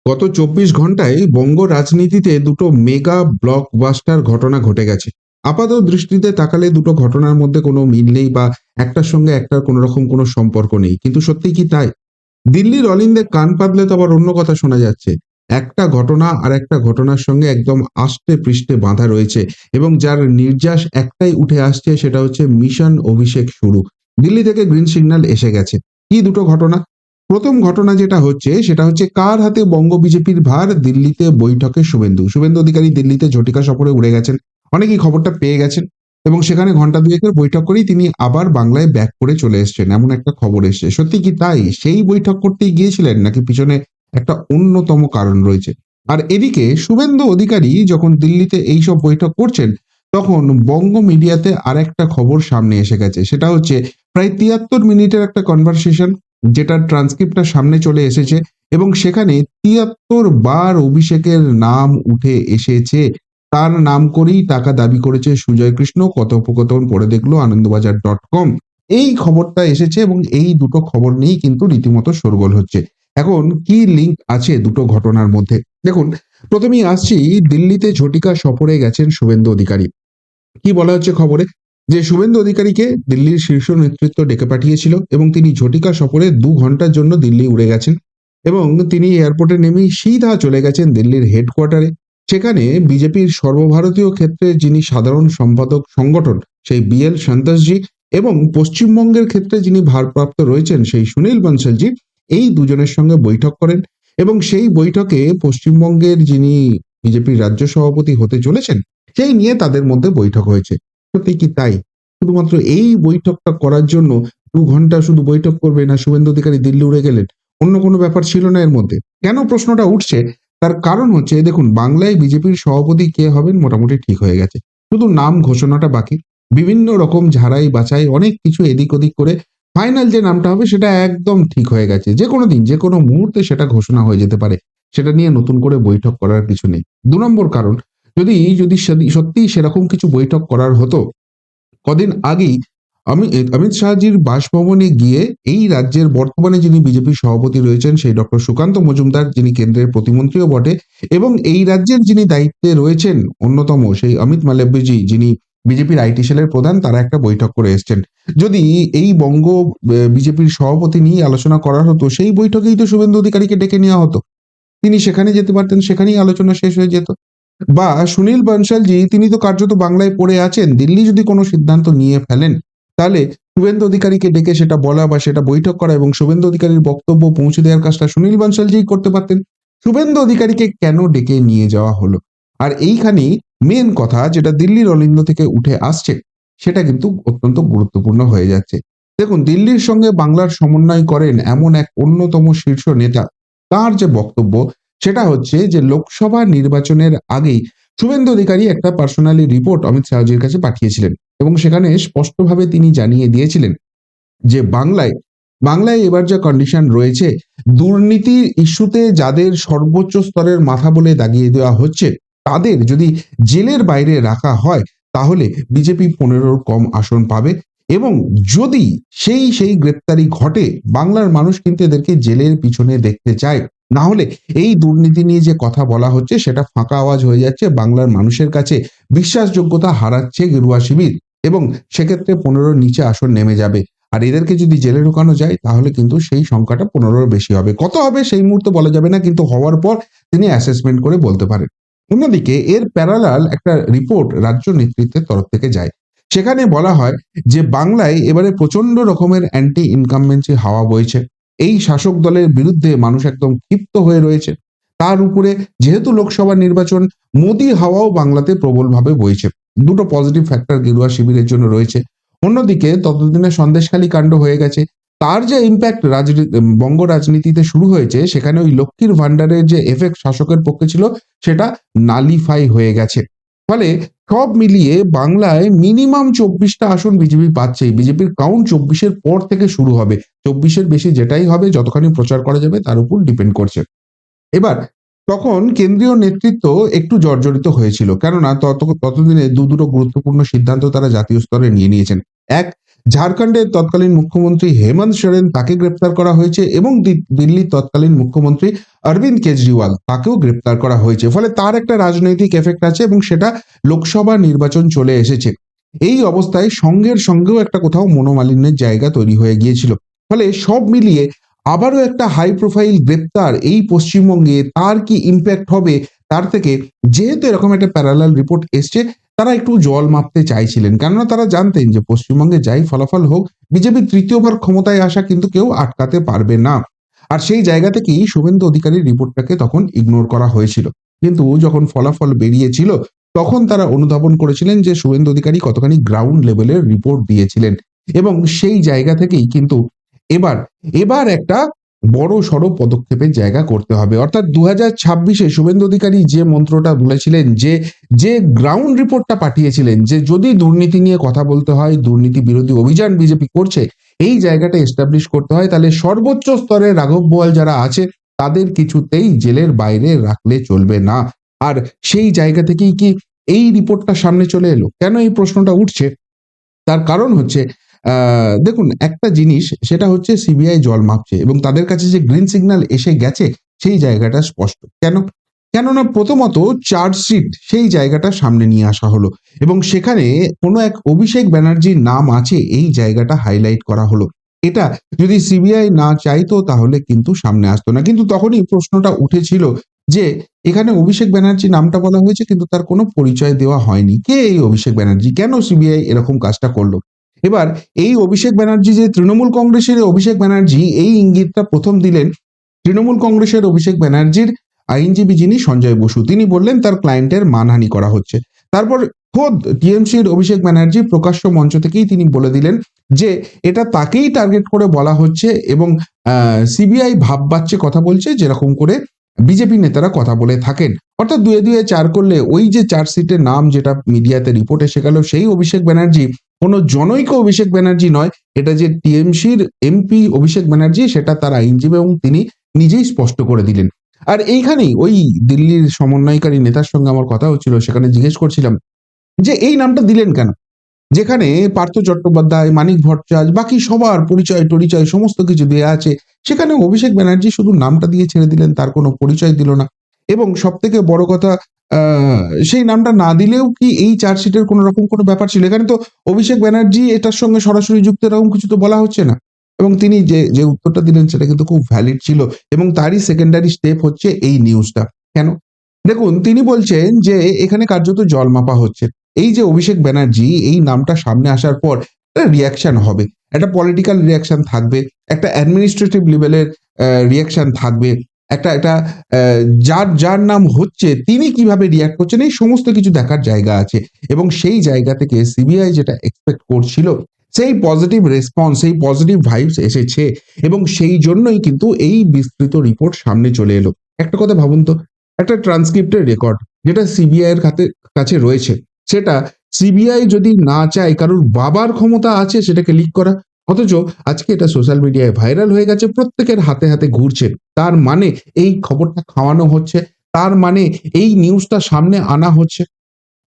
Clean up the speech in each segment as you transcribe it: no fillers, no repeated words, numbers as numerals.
গত ২৪ ঘন্টায় বঙ্গ রাজনীতিতে দুটো মেগা ব্লকবাস্টার ঘটনা ঘটে গেছে। আপাত দৃষ্টিতে তাকালে দুটো ঘটনার মধ্যে কোনো মিল নেই বা একটার সঙ্গে একটার কোনো রকম কোনো সম্পর্ক নেই, কিন্তু সত্যি কি তাই? দিল্লির অলিন্দে কান পাতলে তো আবার অন্য কথা শোনা যাচ্ছে। একটা ঘটনা আর একটা ঘটনার সঙ্গে একদম আষ্টে পৃষ্ঠে বাঁধা রয়েছে, এবং যার নির্যাস একটাই উঠে আসছে, সেটা হচ্ছে মিশন অভিষেক শুরু। দিল্লি থেকে গ্রিন সিগন্যাল এসে গেছে। কি দুটো ঘটনা? প্রথম ঘটনা যেটা হচ্ছে, সেটা হচ্ছে কার হাতে বঙ্গ বিজেপির ভার? দিল্লিতে বৈঠকে শুভেন্দু অধিকারী দিল্লিতে ঝটিকা সফরে উড়ে গেছেন। অনেকেই খবরটা পেয়ে গেছেন, এবং সেখানে ঘন্টা দুয়েকের বৈঠক করেই তিনি আবার বাংলায় ব্যাক করে চলে এসেছেন, এমন একটা খবর এসছে। সত্যি কি তাই? সেই বৈঠক করতেই গিয়েছিলেন, নাকি পিছনে একটা অন্যতম কারণ রয়েছে? আর এদিকে শুভেন্দু অধিকারী যখন দিল্লিতে এইসব বৈঠক করছেন, তখন বঙ্গ মিডিয়াতে আরেকটা খবর সামনে এসে গেছে। সেটা হচ্ছে প্রায় ৭৩ মিনিটের একটা কনভারসেশন, যেটার ট্রান্সক্রিপ্টটা সামনে চলে এসেছে, এবং সেখানে ৭৩ বার অভিষেকের নাম উঠে এসেছে। তার নাম করেই টাকা দাবি করেছে সুজয় কৃষ্ণ। কথোপকথন পড়ে দেখলো আনন্দবাজার.com। এই খবরটা এসেছে, এবং এই দুটো খবর নিয়েই কিন্তু রীতিমতো শোরগোল হচ্ছে। এখন কি লিঙ্ক আছে দুটো ঘটনার মধ্যে? দেখুন, প্রথমেই আসছি, দিল্লিতে ঝটিকা সফরে গেছেন শুভেন্দু অধিকারী। কি বলা হচ্ছে খবরে? যে শুভেন্দু অধিকারীকে দিল্লির শীর্ষ নেতৃত্ব ডেকে পাঠিয়েছিল, এবং তিনি ঝটিকা সফরে ২ ঘন্টার জন্য দিল্লি উড়ে গেছেন, এবং তিনি এয়ারপোর্টে নেমেই সিধা চলে গেছেন দিল্লির হেডকোয়ার্টারে। সেখানে বিজেপির সর্বভারতীয় ক্ষেত্রে যিনি সাধারণ সম্পাদক সংগঠন, সেই বিএল সন্তোষজি, এবং পশ্চিমবঙ্গের ক্ষেত্রে যিনি ভারপ্রাপ্ত রয়েছেন, সেই সুনীল বনসলজি, এই দুজনের সঙ্গে বৈঠক করেন। এবং সেই বৈঠকে পশ্চিমবঙ্গের যিনি বিজেপির রাজ্য সভাপতি হতে চলেছেন, সেই নিয়ে তাদের মধ্যে বৈঠক হয়েছে। সত্যি কি তাই? শুধুমাত্র এই বৈঠকটা করার জন্য ২ ঘন্টা শুধু বৈঠক করবে না, শুভেন্দু অধিকারী দিল্লি উড়ে গেলেন? অন্য কোনো ব্যাপার ছিল না এর মধ্যে? কেন প্রশ্নটা উঠছে? তার কারণ হচ্ছে, দেখুন, বাংলায় বিজেপির সভাপতি কে হবেন মোটামুটি ঠিক হয়ে গেছে। শুধু নাম ঘোষণাটা বাকি। বিভিন্ন রকম ঝাড়াই বাছাই অনেক কিছু এদিক ওদিক করে ফাইনাল যে নামটা হবে সেটা একদম ঠিক হয়ে গেছে। যেকোনো দিন, যেকোনো মুহূর্তে সেটা ঘোষণা হয়ে যেতে পারে। সেটা নিয়ে নতুন করে বৈঠক করার কিছু নেই। ২ নম্বর কারণ, যদি যদি সত্যিই সেরকম কিছু বৈঠক করার হতো, কদিন আগেই অমিত শাহজির বাসভবনে গিয়ে এই রাজ্যের বর্তমানে যিনি বিজেপির সভাপতি রয়েছেন, সেই ডক্টর সুকান্ত মজুমদার, যিনি কেন্দ্রের প্রতিমন্ত্রীও বটে, এবং এই রাজ্যের যিনি দায়িত্বে রয়েছেন অন্যতম, সেই অমিত মালব্যজি, যিনি বিজেপির আইটি সেলের প্রধান, তারা একটা বৈঠক করে এসছেন। যদি এই বঙ্গ বিজেপির সভাপতি নিয়ে আলোচনা করার হতো, সেই বৈঠকেই তো শুভেন্দু অধিকারীকে ডেকে নেওয়া হতো। তিনি সেখানে যেতে পারতেন, সেখানেই আলোচনা শেষ হয়ে যেত। বা সুনীল বনশালজি, তিনি তো কার্যত বাংলায় পড়ে আছেন। দিল্লি যদি কোনো সিদ্ধান্ত নিয়ে ফেলেন, তাহলে শুভেন্দু অধিকারীকে ডেকে সেটা বলা বা সেটা বৈঠক করা এবং শুভেন্দু অধিকারীর বক্তব্য পৌঁছে দেওয়ার কাজটা সুনীল বনশালজিই করতে পারতেন। শুভেন্দু অধিকারীকে কেন ডেকে নিয়ে যাওয়া হলো? আর এইখানেই মেন কথা, যেটা দিল্লির অলিন্দ থেকে উঠে আসছে, সেটা কিন্তু অত্যন্ত গুরুত্বপূর্ণ হয়ে যাচ্ছে। দেখুন, দিল্লির সঙ্গে বাংলার সমন্বয় করেন এমন এক অন্যতম শীর্ষ নেতা। তার যে বক্তব্য, সেটা হচ্ছে যে লোকসভা নির্বাচনের আগেই শুভেন্দু অধিকারী একটা পার্সোনালি রিপোর্ট অমিত শাহজির কাছে পাঠিয়েছিলেন, এবং সেখানে স্পষ্টভাবে তিনি জানিয়ে দিয়েছিলেন যে বাংলায় এবার যা কন্ডিশন রয়েছে, দুর্নীতির ইস্যুতে যাদের সর্বোচ্চ স্তরের মাথা বলে দাগিয়ে দেওয়া হচ্ছে, তাদের যদি জেলের বাইরে রাখা হয়, তাহলে বিজেপি ১৫র কম আসন পাবে। এবং যদি সেই গ্রেপ্তারি ঘটে, বাংলার মানুষ কিন্তু এদেরকে জেলের পিছনে দেখতে চায়। না হলে এই দুর্নীতি নিয়ে যে কথা বলা হচ্ছে, সেটা ফাঁকা আওয়াজ হয়ে যাচ্ছে, বাংলার মানুষের কাছে বিশ্বাসযোগ্যতা হারাচ্ছে গেরুয়া শিবির, এবং সেক্ষেত্রে ১৫র নিচে আসন নেমে যাবে। আর এদেরকে যদি জেলে ঢোকানো যায়, তাহলে কিন্তু সেই সংখ্যাটা ১৫র বেশি হবে। কত হবে সেই মুহূর্তে বলা যাবে না, কিন্তু হওয়ার পর তিনি অ্যাসেসমেন্ট করে বলতে পারেন। অন্যদিকে এর প্যারালাল একটা রিপোর্ট রাজ্য নেতৃত্বের তরফ থেকে যায়। সেখানে বলা হয় যে বাংলায় এবারে প্রচন্ড রকমের অ্যান্টি ইনকামবেন্সি হাওয়া বইছে। এই শাসক দলের বিরুদ্ধে মানুষ একদম ক্ষিপ্ত হয়ে রয়েছে। তার উপরে যেহেতু লোকসভা নির্বাচন, মোদি হাওয়াও বাংলাতে প্রবলভাবে বইছে। দুটো পজিটিভ ফ্যাক্টর গেরুয়া শিবিরের জন্য রয়েছে। অন্যদিকে ততদিনে সন্দেশখালী কাণ্ড হয়ে গেছে। তার যে ইম্প্যাক্ট বঙ্গ রাজনীতিতে শুরু হয়েছে, সেখানে ওই লক্ষ্মীর ভান্ডারের যে এফেক্ট শাসকের পক্ষে ছিল, সেটা নালিফাই হয়ে গেছে। ফলে সব মিলিয়ে বাংলায় মিনিমাম ২৪টা আসন বিজেপি পাচ্ছেই। বিজেপির কাউন্ট ২৪-এর পর থেকে শুরু হবে। ২৪-এর বেশি যেটাই হবে, যতখানি প্রচার করা যাবে তার উপর ডিপেন্ড করছে। এবার তখন কেন্দ্রীয় নেতৃত্ব একটু জর্জরিত হয়েছিল। কেননা ততদিনে দুটো গুরুত্বপূর্ণ সিদ্ধান্ত তারা জাতীয় স্তরে নিয়ে নিয়েছেন। এক, ঝাড়খণ্ডের তৎকালীন মুখ্যমন্ত্রী হেমন্ত সোরেন তাকে গ্রেপ্তার করা হয়েছে এবং দিল্লির তৎকালীন মুখ্যমন্ত্রী অরবিন্দ কেজরিওয়াল তাকেও গ্রেপ্তার করা হয়েছে। ফলে তার একটা রাজনৈতিক এফেক্ট আছে এবং সেটা লোকসভা নির্বাচন চলে এসেছে। এই অবস্থায় সঙ্গের সঙ্গেও একটা কোথাও মনোমালিন্যের জায়গা তৈরি হয়ে গিয়েছিল। ফলে সব মিলিয়ে আবারও একটা হাই প্রোফাইল গ্রেপ্তার এই পশ্চিমবঙ্গে তার কি ইম্প্যাক্ট হবে, তার থেকে যেহেতু এরকম একটা প্যারালাল রিপোর্ট এসছে, তারা একটু জল মাপতে চাইছিলেন। কেননা তারা জানতেন যে পশ্চিমবঙ্গে যাই ফলাফল হোক, বিজেপি তৃতীয়বার ক্ষমতায় আসা কিন্তু কেউ আটকাতে পারবে না। আর সেই জায়গা থেকেই শুভেন্দু অধিকারীর রিপোর্টটাকে তখন ইগনোর করা হয়েছিল। কিন্তু যখন ফলাফল বেরিয়েছিল, তখন তারা অনুধাবন করেছিলেন যে শুভেন্দু অধিকারী কতখানি গ্রাউন্ড লেভেলের রিপোর্ট দিয়েছিলেন। এবং সেই জায়গা থেকেই কিন্তু এবার এবার একটা বড়সড় পদক্ষেপের জায়গা করতে হবে। অর্থাৎ 2026-এ শুভেন্দু অধিকারী যে মন্ত্রটা বলেছিলেন, যে গ্রাউন্ড রিপোর্টটা পাঠিয়েছিলেন, যে যদি দুর্নীতি নিয়ে কথা বলতে হয়, দুর্নীতি বিরোধী অভিযান বিজেপি করছে, এই জায়গাটা এস্টাবলিশ করতে হয়, তাহলে সর্বোচ্চ স্তরে রাঘব বোয়াল যারা আছে তাদের কিছুতেই জেলের বাইরে রাখলে চলবে না। আর সেই জায়গা থেকেই কি এই রিপোর্টটা সামনে চলে এলো? কেন এই প্রশ্নটা উঠছে? তার কারণ হচ্ছে দেখুন একটা জিনিস, সেটা হচ্ছে সিবিআই জল মাপছে এবং তাদের কাছে যে গ্রিন সিগন্যাল এসে গেছে সেই জায়গাটা স্পষ্ট। কেন? কেননা প্রথমত চার্জশিট সেই জায়গাটা সামনে নিয়ে আসা হলো এবং সেখানে কোনো এক অভিষেক ব্যানার্জির নাম আছে, এই জায়গাটা হাইলাইট করা হলো। এটা যদি সিবিআই না চাইতো তাহলে কিন্তু সামনে আসতো না। কিন্তু তখনই প্রশ্নটা উঠেছিল যে এখানে অভিষেক ব্যানার্জি নামটা বলা হয়েছে কিন্তু তার কোনো পরিচয় দেওয়া হয়নি। কে এই অভিষেক ব্যানার্জি? কেন সিবিআই এরকম কাজটা করলো? এবার এই অভিষেক ব্যানার্জি যে তৃণমূল কংগ্রেসের অভিষেক ব্যানার্জি, এই ইঙ্গিতটা প্রথম দিলেন তৃণমূল কংগ্রেসের অভিষেক ব্যানার্জির আইনজীবী যিনি সঞ্জয় বসু, তিনি বললেন তার ক্লায়েন্টের মানহানি করা হচ্ছে। তারপর খোদ টিএমসির অভিষেক ব্যানার্জি প্রকাশ্য মঞ্চ থেকেই তিনি বলে দিলেন যে এটা তাকেই টার্গেট করে বলা হচ্ছে এবং সিবিআই ভাব বাচ্চে কথা বলছে যেরকম করে বিজেপি নেতারা কথা বলে থাকেন। অর্থাৎ দুয়ে দুয়ে চার করলে ওই যে চার্জশিটের নাম যেটা মিডিয়াতে রিপোর্ট এসে গেল, সেই অভিষেক ব্যানার্জি কোনো জনৈক অভিষেক ব্যানার্জি নয়, এটা যে টিএমসির এমপি অভিষেক ব্যানার্জি, সেটা তার আইনজীবী এবং তিনি নিজেই স্পষ্ট করে দিলেন। আর এইখানেই ওই দিল্লির সমন্বয়কারী নেতার সঙ্গে আমার কথা হচ্ছিল, সেখানে জিজ্ঞেস করছিলাম যে এই নামটা দিলেন কেন? যেখানে পার্থ চট্টোপাধ্যায়, মানিক ভট্টাচার্য, বাকি সবার পরিচয় টরিচয় সমস্ত কিছু দেয়া আছে, সেখানে অভিষেক ব্যানার্জি শুধু নামটা দিয়ে ছেড়ে দিলেন, তার কোনো পরিচয় দিল না। এবং সবথেকে বড় কথা, সেই নামটা না দিলেও কি এই চার্জশিটের কোনো রকম কোনো ব্যাপার ছিল? এখানে তো অভিষেক ব্যানার্জি এটার সঙ্গে সরাসরি যুক্ত, এরকম কিছু তো বলা হচ্ছে না। এবং তিনি যে উত্তরটা দিলেন সেটা কিন্তু খুব ভ্যালিড ছিল এবং তারই সেকেন্ডারি স্টেপ হচ্ছে এই নিউজটা। কেন? দেখুন তিনি বলছেন যে এখানে কার্যত জল মাপা হচ্ছে। এই যে অভিষেক ব্যানার্জি এই নামটা সামনে আসার পর একটা রিঅ্যাকশন হবে। একটা পলিটিক্যাল রিঅ্যাকশন থাকবে, একটা অ্যাডমিনিস্ট্রেটিভ লেভেলের রিঅ্যাকশন থাকবে। একটা যার নাম হচ্ছে তিনি কিভাবে রিঅ্যাক্ট করছেন, এই সমস্ত কিছু দেখার জায়গা আছে। এবং সেই জায়গা থেকে সিবিআই যেটা এক্সপেক্ট করছিল, সেই পজিটিভ রেসপন্স, সেই পজিটিভ ভাইবস এসেছে এবং সেই জন্যই কিন্তু এই বিস্তৃত রিপোর্ট সামনে চলে এলো। একটা কথা ভাবুন তো, একটা ট্রান্সক্রিপ্টের রেকর্ড যেটা সিবিআই এর কাছে রয়েছে, সেটা সিবিআই যদি না চায়, কারোর বাবার ক্ষমতা আছে সেটাকে লিক করা, অথচ আজকে এটা সোশ্যাল মিডিয়ায় ভাইরাল হয়ে গেছে, প্রত্যেকের হাতে হাতে ঘুরছে। তার মানে এই খবরটা খাওয়ানো হচ্ছে, তার মানে এই নিউজটা সামনে আনা হচ্ছে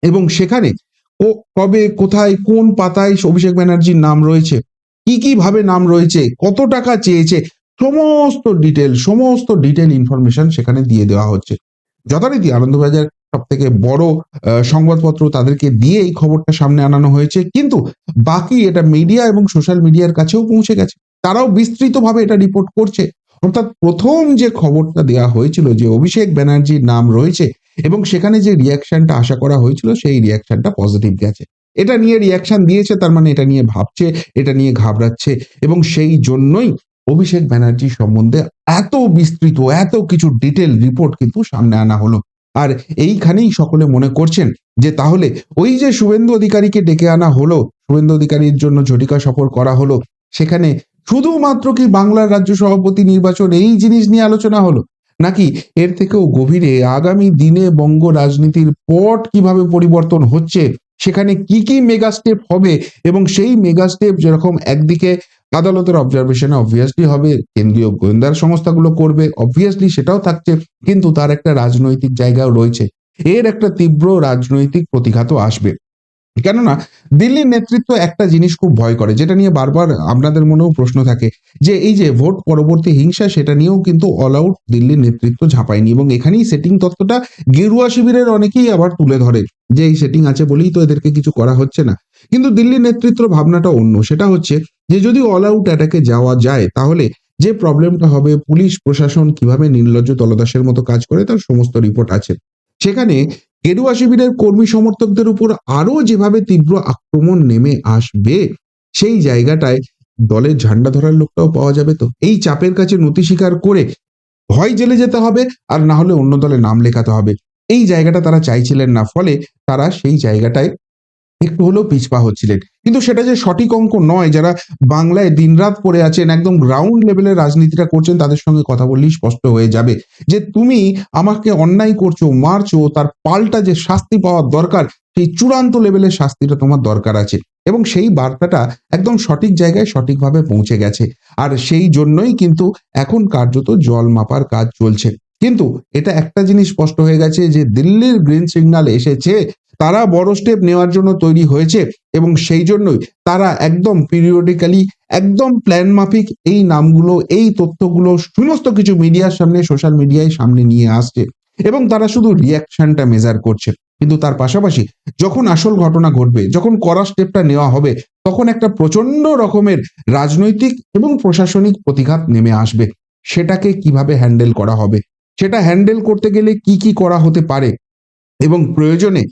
এবং সেখানে কবে কোথায় কোন পাতায় অভিষেক ব্যানার্জির নাম রয়েছে, কি ভাবে নাম রয়েছে, কত টাকা চেয়েছে, সমস্ত ডিটেল ইনফরমেশন সেখানে দিয়ে দেওয়া হচ্ছে। যথারীতি আনন্দবাজার সব থেকে বড় সংবাদপত্র, তাদেরকে দিয়ে এই খবরটা সামনে আনানো হয়েছে, কিন্তু বাকি এটা মিডিয়া এবং সোশ্যাল মিডিয়ার কাছেও পৌঁছে গেছে, তারাও বিস্তৃতভাবে এটা রিপোর্ট করছে। অর্থাৎ প্রথম যে খবরটা দেওয়া হয়েছিল যে অভিষেক ব্যানার্জির নাম রয়েছে এবং সেখানে যে রিয়াকশনটা আশা করা হয়েছিল সেই রিয়াকশনটা পজিটিভ গেছে, এটা নিয়ে রিয়াকশন দিয়েছে, তার মানে এটা নিয়ে ভাবছে, এটা নিয়ে ঘাবড়াচ্ছে এবং সেই জন্যই অভিষেক ব্যানার্জি সম্বন্ধে এত বিস্তৃত এত কিছু ডিটেল রিপোর্ট কিন্তু সামনে আনা হলো। আর এইখানেই সকলে মনে করছেন যে তাহলে ওই যে শুভেন্দু অধিকারীকে ডেকে আনা হলো, শুভেন্দু অধিকারীর জন্য ঝটিকা সফর করা হলো, সেখানে শুধুমাত্র কি বাংলার রাজ্য সভাপতি নির্বাচন এই জিনিস নিয়ে আলোচনা হলো, নাকি এর থেকেও গভীরে আগামী দিনে বঙ্গ রাজনীতির পট কিভাবে পরিবর্তন হচ্ছে, সেখানে কি মেগা স্টেপ হবে এবং সেই মেগা স্টেপ যেরকম একদিকে আদালতের অবজারভেশনে অবভিয়াসলি হবে, কেন্দ্রীয় গোয়েন্দা সংস্থাগুলো করবে অবভিয়াসলি, সেটাও থাকছে, কিন্তু তার একটা রাজনৈতিক জায়গাও রয়েছে, এর একটা তীব্র রাজনৈতিক প্রতিঘাতও আসবে। কেননা দিল্লির নেতৃত্ব একটা জিনিস খুব ভয় করে, যেটা নিয়ে বারবার আপনাদের মনেও প্রশ্ন থাকে, যে এই যে ভোট পরবর্তী হিংসা, সেটা নিয়েও কিন্তু অল আউট দিল্লির নেতৃত্ব ঝাঁপায়নি, এবং এখানেই সেটিং তত্ত্বটা গেরুয়া শিবিরের অনেকেই আবার তুলে ধরে, যে এই সেটিং আছে বলেই তো এদেরকে কিছু করা হচ্ছে না। কিন্তু দিল্লির নেতৃত্বের ভাবনাটা অন্য, সেটা হচ্ছে যে যদি অল আউট অ্যাটাকে যাওয়া যায়, তাহলে যে প্রবলেমটা হবে, পুলিশ প্রশাসন কিভাবে নির্লজ্জ দলদাসের মতো কাজ করে তার সমস্ত রিপোর্ট আছে। সেখানে গেরুয়া শিবিরের কর্মী সমর্থকদের উপর আরো যেভাবে তীব্র আক্রমণ নেমে আসবে, সেই জায়গাটায় দলের ঝান্ডা ধরার লোকটাও পাওয়া যাবে, তো এই চাপের কাছে নতি স্বীকার করে হয় জেলে যেতে হবে, আর না হলে অন্য দলে নাম লেখাতে হবে। এই জায়গাটা তারা চাইছিলেন না, ফলে তারা সেই জায়গাটায় একটু হলেও পিছপা হচ্ছিলেন। কিন্তু সেটা যে সঠিক অঙ্ক নয়, যারা বাংলায় দিনরাত পড়ে আছেন, একদম গ্রাউন্ড লেভেলের রাজনীতিটা করছেন, তাদের সঙ্গে কথা বললেই স্পষ্ট হয়ে যাবে যে তুমি আমাকে অন্যায় করছো, মারছো, তার পাল্টা যে শাস্তি পাওয়ার দরকার, সেই চূড়ান্ত লেভেলের শাস্তিটা তোমার দরকার আছে। এবং সেই বার্তাটা একদম সঠিক জায়গায় সঠিকভাবে পৌঁছে গেছে। আর সেই জন্যই কিন্তু এখন কার্যত জল মাপার কাজ চলছে। কিন্তু এটা একটা জিনিস স্পষ্ট হয়ে গেছে, যে দিল্লির গ্রিন সিগন্যাল এসেছে, তারা বড় স্টেপ নেওয়ার জন্য তৈরি হয়েছে, এবং সেই জন্যই তারা একদম পিরিয়ডিক্যালি, একদম প্ল্যান মাফিক এই নামগুলো, এই তথ্যগুলো সমস্ত কিছু মিডিয়ার সামনে, সোশ্যাল মিডিয়ায় সামনে নিয়ে আসছে, এবং তারা শুধু রিয়াকশনটা মেজার করছে। কিন্তু তার পাশাপাশি যখন আসল ঘটনা ঘটবে, যখন কড়া স্টেপটা নেওয়া হবে, তখন একটা প্রচন্ড রকমের রাজনৈতিক এবং প্রশাসনিক প্রতিঘাত নেমে আসবে। সেটাকে কিভাবে হ্যান্ডেল করা হবে, সেটা হ্যান্ডেল করতে গেলে কি কি করা হতে পারে, এবং প্রয়োজনে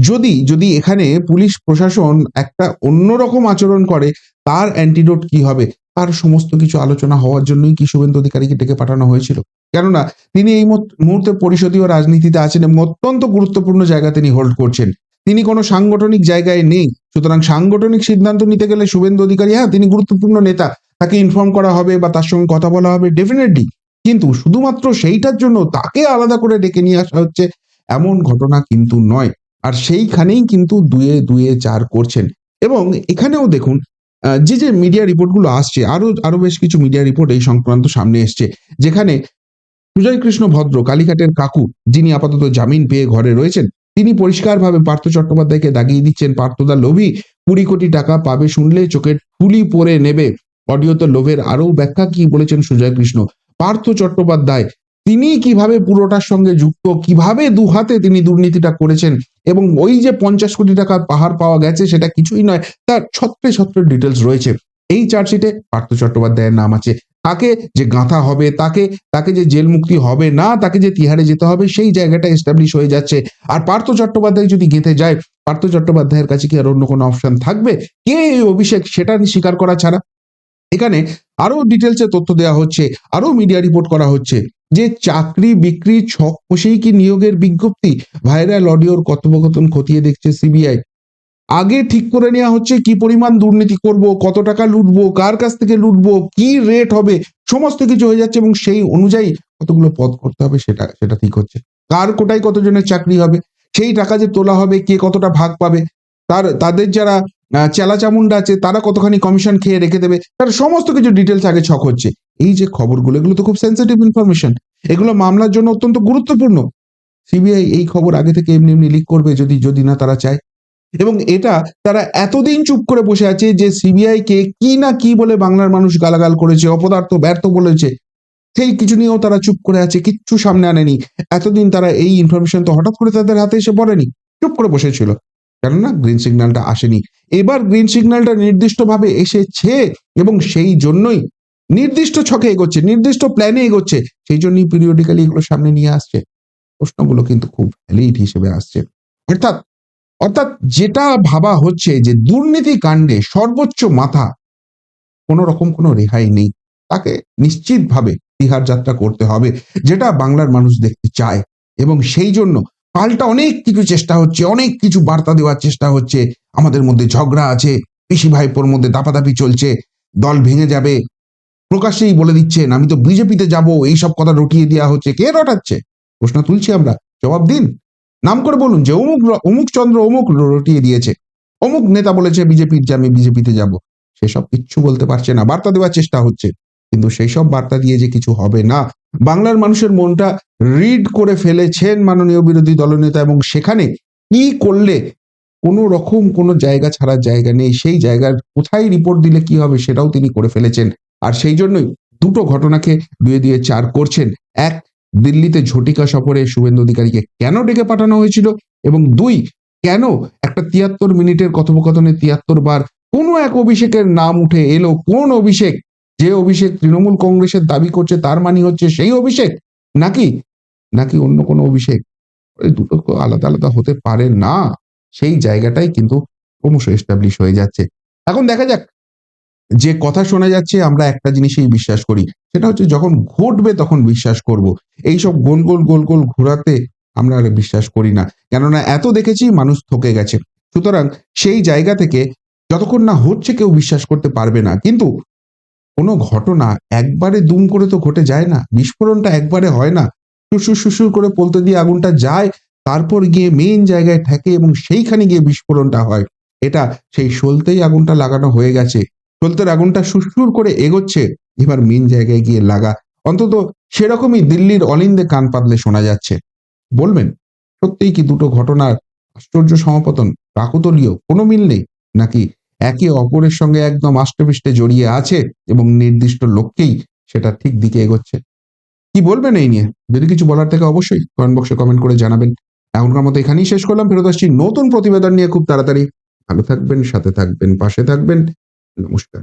যদি যদি এখানে পুলিশ প্রশাসন একটা অন্যরকম আচরণ করে, তার অ্যান্টিডোট কি হবে, তার সমস্ত কিছু আলোচনা হওয়ার জন্যই কি শুভেন্দু অধিকারীকে ডেকে পাঠানো হয়েছিল। কেননা তিনি এই মুহূর্তে পরিষদীয় রাজনীতিতে আছেন, এবং অত্যন্ত গুরুত্বপূর্ণ জায়গা তিনি হোল্ড করছেন। তিনি কোনো সাংগঠনিক জায়গায় নেই। সুতরাং সাংগঠনিক সিদ্ধান্ত নিতে গেলে শুভেন্দু অধিকারী, হ্যাঁ তিনি গুরুত্বপূর্ণ নেতা, তাকে ইনফর্ম করা হবে বা তার সঙ্গে কথা বলা হবে ডেফিনেটলি। কিন্তু শুধুমাত্র সেইটার জন্য তাকে আলাদা করে ডেকে নিয়ে আসা হচ্ছে, এমন ঘটনা কিন্তু নয়। আর সেইখানেই কিন্তু দুয়ে দুয়ে চার করছেন। এবং এখানেও দেখুন, যে মিডিয়া রিপোর্ট গুলো আসছে, আরো আরো বেশ কিছু মিডিয়া রিপোর্ট এই সংক্রান্ত সামনে এসছে, যেখানে সুজয় কৃষ্ণ ভদ্র, কালীঘাটের কাকু, যিনি আপাতত জামিন পেয়ে ঘরে রয়েছেন, তিনি পরিষ্কারভাবে পার্থ চট্টোপাধ্যায়কে দাগিয়ে দিচ্ছেন, পার্থদা লোভী, 20 কোটি টাকা পাবে শুনলে চোখের ঠুলি পরে নেবে। অডিওতে লোভের আরো ব্যাখ্যা কি বলেছেন সুজয় কৃষ্ণ। পার্থ চট্টোপাধ্যায় তিনি কিভাবে পুরোটার সঙ্গে যুক্ত, কিভাবে দুহাতে তিনি দুর্নীতিটা করেছেন, এবং ওই যে 50 কোটি টাকার পাহাড় পাওয়া গেছে, সেটা কিছুই নয়, তার ছত্রে ছত্রে ডিটেলস রয়েছে। এই চার্জশিটে পার্থ চট্টোপাধ্যায়ের নাম আছে। তাকে যে গাঁথা হবে, তাকে তাকে যে জেল মুক্তি হবে না, তাকে যে তিহারে যেতে হবে, সেই জায়গাটা এস্টাবলিশ হয়ে যাচ্ছে। আর পার্থ চট্টোপাধ্যায় যদি গেঁথে যায়, পার্থ চট্টোপাধ্যায়ের কাছে কি আর অন্য কোনো অপশন থাকবে? কে এই অভিষেক, সেটা স্বীকার করা ছাড়া? এখানে আরো ডিটেলসে তথ্য দেওয়া হচ্ছে, আরো মিডিয়া রিপোর্ট করা হচ্ছে, যে চাকরি বিক্রি ছক কষেই কি নিয়োগের বিজ্ঞপ্তি। ভাইরাল অডিওর কথোপকথন খতিয়ে দেখছে সিবিআই। আগে ঠিক করে নেওয়া হচ্ছে কি পরিমাণ দুর্নীতি করব, কত টাকা লুটবো, কার কাছ থেকে লুটবো, কি রেট হবে, সমস্ত কিছু হয়ে যাচ্ছে, এবং সেই অনুযায়ী কতগুলো পদ করতে হবে সেটা সেটা ঠিক হচ্ছে। কার কোটায় কতজনের চাকরি হবে, সেই টাকা যে তোলা হবে কে কতটা ভাগ পাবে, তাদের যারা চেলা চামুন্ডা আছে তারা কতখানি কমিশন খেয়ে রেখে দেবে, তার সমস্ত কিছু ডিটেলস আগে ছক হচ্ছে। এই যে খবরগুলো, এগুলো তো খুব সেন্সিটিভ ইনফরমেশন, এগুলো মামলার জন্য অত্যন্ত গুরুত্বপূর্ণ। সিবিআই এই খবর আগে থেকে এমনি এমনি লিক করবে যদি যদি না তারা চায়। এবং এটা তারা এতদিন চুপ করে বসে আছে, যে সিবিআই কে কি না কি বলে বাংলার মানুষ গালাগাল করেছে, অপদার্থ ব্যর্থ বলেছে, সেই কিছু নিয়েও তারা চুপ করে আছে, কিচ্ছু সামনে আনেনি। এতদিন তারা এই ইনফরমেশন তো হঠাৎ করে তাদের হাতে এসে পড়েনি, চুপ করে বসেছিল, কেননা গ্রিন সিগন্যালটা আসেনি। এবার গ্রিন সিগন্যালটা নির্দিষ্টভাবে এসেছে, এবং সেই জন্যই নির্দিষ্ট ছকে এগোচ্ছে, নির্দিষ্ট প্ল্যানে এগোচ্ছে, সেই জন্যই পিরিয়ডিক্যালি এগুলো সামনে নিয়ে আসছে। প্রশ্নগুলো কিন্তু খুব ভ্যালিড হিসেবে আসছে। অর্থাৎ অর্থাৎ যেটা ভাবা হচ্ছে, যে দুর্নীতি কাণ্ডে সর্বোচ্চ মাথা, কোনো রকম কোনো রেহাই নেই, তাকে নিশ্চিতভাবে তিহার যাত্রা করতে হবে, যেটা বাংলার মানুষ দেখতে চায়। এবং সেই জন্য পাল্টা অনেক কিছু চেষ্টা হচ্ছে, অনেক কিছু বার্তা দেওয়ার চেষ্টা হচ্ছে। আমাদের মধ্যে ঝগড়া আছে, পিসি ভাইপোর মধ্যে দাপাদাপি চলছে, দল ভেঙে যাবে, প্রকাশ্যেই বলে দিচ্ছেন আমি তো বিজেপিতে যাব, এইসব কথা রটিয়ে দেওয়া হচ্ছে। কে রটাচ্ছে? প্রশ্ন তুলছি আমরা, জবাব দিন। নাম করে বলুন যে অমুক অমুক চন্দ্র অমুক রটিয়ে দিয়েছে, অমুক নেতা বলেছে বিজেপির যে আমি বিজেপিতে যাব। সেসব কিচ্ছু বলতে পারছে না, বার্তা দেওয়ার চেষ্টা হচ্ছে, কিন্তু সেই সব বার্তা দিয়ে যে কিছু হবে না। বাংলার মানুষের মনটা রিড করে ফেলেছেন মাননীয় বিরোধী দলনেতা, এবং সেখানে কি করলে কোনো রকম কোনো জায়গা ছাড়ার জায়গা নেই। সেই জায়গার কোথায় রিপোর্ট দিলে কি হবে সেটাও তিনি করে ফেলেছেন। আর সেই জন্যই দুটো ঘটনাকে ২ এ ৪ করছেন। এক, দিল্লিতে ঝটিকা সফরে শুভেন্দু অধিকারীকে কেন ডেকে পাঠানো হয়েছিল? এবং ২, কেন একটা ৭৩ মিনিটের কথোপকথনে ৭৩ বার কোনো এক অভিষেকের নাম উঠে এলো? কোন অভিষেক? যে অভিষেক তৃণমূল কংগ্রেসের দাবি করছে তার মানে হচ্ছে সেই অভিষেক? নাকি, নাকি অন্য কোনো অভিষেক? এই দুটো তো আলাদা, আলাদা হতে পারে না। সেই জায়গাটাই কিন্তু ক্রমশ এস্টাবলিশ হয়ে যাচ্ছে। এখন দেখা যাক, যে কথা শোনা যাচ্ছে আমরা একটা জিনিসেই বিশ্বাস করি। সেটা হচ্ছে যখন ঘটবে তখন বিশ্বাস করব। এইসব গোল, গোল, গোল, গোল ঘোরাতে আমরা আর বিশ্বাস করি না। কেননা এত দেখেছি মানুষ ঠকে গেছে। সুতরাং সেই জায়গা থেকে যতক্ষণ না হচ্ছে কেউ বিশ্বাস করতে পারবে না। কিন্তু কোনো ঘটনা একবারে দুম করে তো ঘটে যায় না। বিস্ফোরণটা একবারে হয় না। সুসুর, সুসুর করে পোলতে দিয়ে আগুনটা যায়, তারপর গিয়ে মেইন জায়গায় ঠেকে এবং সেইখানে গিয়ে বিস্ফোরণটা হয়। এটা সেই সলতেই আগুনটা লাগানো হয়ে গেছে। সলতের আগুনটা সুরসুর করে এগোচ্ছে, এবার মেইন জায়গায় গিয়ে লাগা। অন্তত সেরকমই দিল্লির অলিন্দে কান পাতলে শোনা যাচ্ছে। বলবেন, সত্যিই কি দুটো ঘটনার আশ্চর্য সমাপতন, কাকতালীয়, কোনো মিল নেই? নাকি একে অপরের সঙ্গে একদম আষ্টেপৃষ্ঠে জড়িয়ে আছে এবং নির্দিষ্ট লক্ষ্যেই সেটা ঠিক দিকে এগোচ্ছে? কি বলবেন এই নিয়ে? যদি কিছু বলার থাকে অবশ্যই কমেন্ট বক্সে কমেন্ট করে জানাবেন। এখনকার মতো এখানেই শেষ করলাম। ফেরত আসছি নতুন প্রতিবেদন নিয়ে খুব তাড়াতাড়ি। ভালো থাকবেন, সাথে থাকবেন, পাশে থাকবেন। নমস্কার।